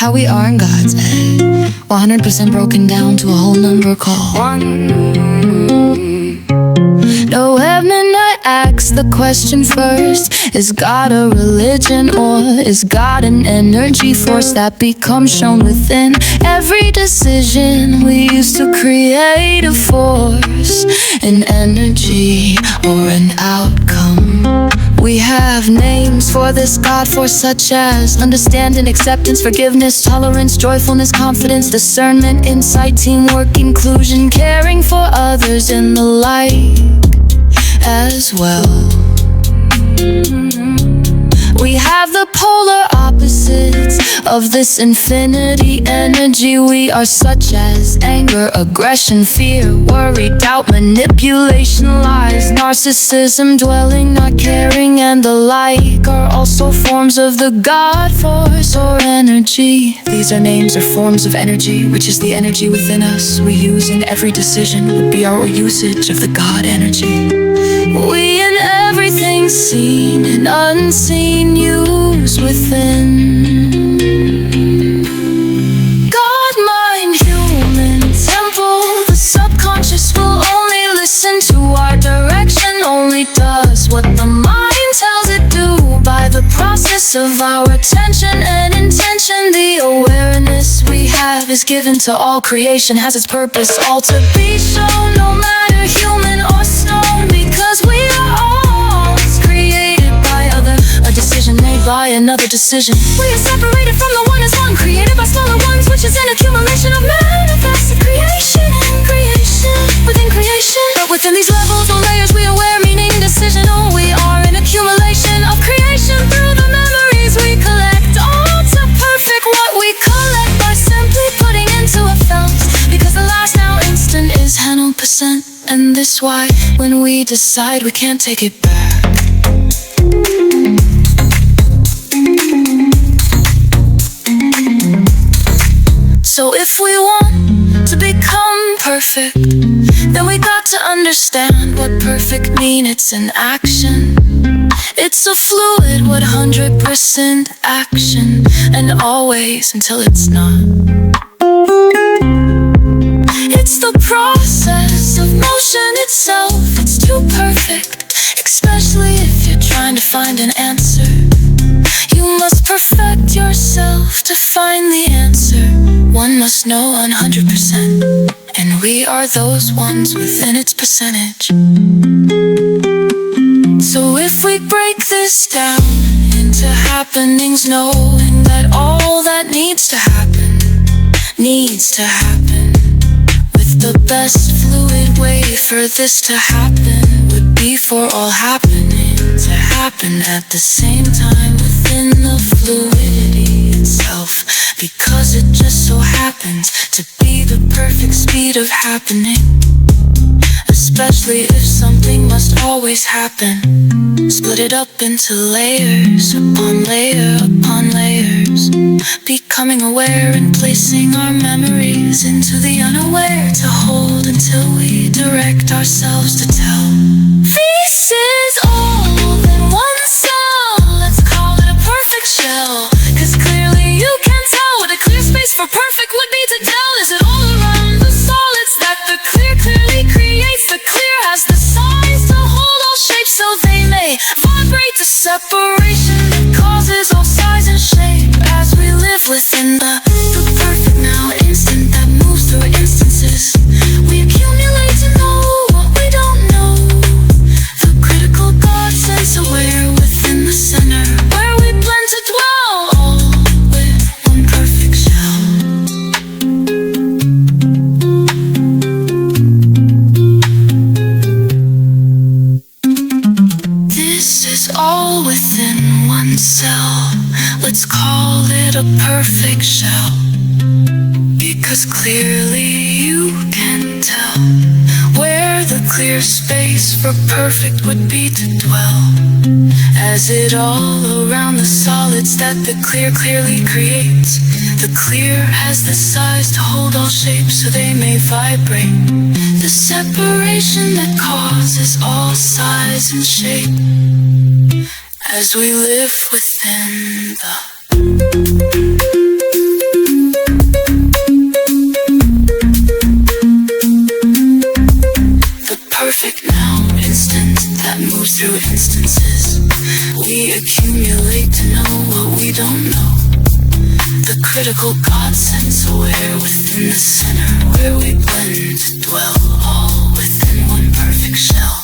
How we are in God's head, 100% broken down to a whole number called one. No, heaven, I ask the question first: is God a religion, or is God an energy force that becomes shown within every decision we use to create a force, an energy, or an outcome? We have names for this God force, such as understanding, acceptance, forgiveness, tolerance, joyfulness, confidence, discernment, insight, teamwork, inclusion, caring for others, and the like as well. We have the polar opposites of this infinity energy we are, such as anger, aggression, fear, worry, doubt, manipulation, lies, narcissism, dwelling, not caring, and the like are also forms of the God force or energy. These are names or forms of energy, which is the energy within us we use in every decision, would be our usage of the God energy. We in everything seen and unseen use within. God, mind, human temple. The subconscious will only listen to our direction, only does what the mind tells it to by the process of our attention and intention. The awareness we have is given to all creation, has its purpose all to be shown, no matter human or stone, because we are all created by other, a decision made by another decision. We are separated from the one as one, created by smaller ones, which is an accumulation of manifested creation and creation within creation. But within these levels or layers we are aware, meaning decision. Oh, we are an accumulation of creation through the memories we collect, all to perfect what we collect by simply putting into effect, because the last now instant is 100%. And this why when we decide we can't take it back. So if we want to become perfect, then we got to understand what perfect means. It's an action. It's a fluid 100% action, and always until it's not. It's the process of motion itself. It's too perfect, especially if you're trying to find an answer. You must perfect yourself to find the answer. One must know 100%, and we are those ones within its percentage. So if we break this down into happenings, knowing that all that needs to happen, the best fluid way for this to happen would be for all happening to happen at the same time within the fluidity itself, because it just so happens to be the perfect speed of happening. Especially if something must always happen, split it up into layers upon layer upon layers, becoming aware and placing our memories into the unaware to hold until we direct ourselves to tell. This is all in one cell, let's call it a perfect shell, cause clearly you can tell what a clear space for perfect would be to tell. Is it all around the solids that the clear clearly creates? The clear has the size to hold all shapes, so they may vibrate. The separation that causes all size and shape as we live within the perfect now instant that moves through instances. We accumulate to know what we don't know. The critical God sense aware within the center, where we blend to dwell all with one perfect shell. All within one cell, let's call it a perfect shell, because clearly you can tell where the clear space for perfect would be to dwell, as it all around the solids that the clear clearly creates. The clear has the size to hold all shapes, so they may vibrate. The separation that causes all size and shape as we live within the that moves through instances. We accumulate to know what we don't know. The critical God sense aware within the center, where we blend to dwell, all within one perfect shell.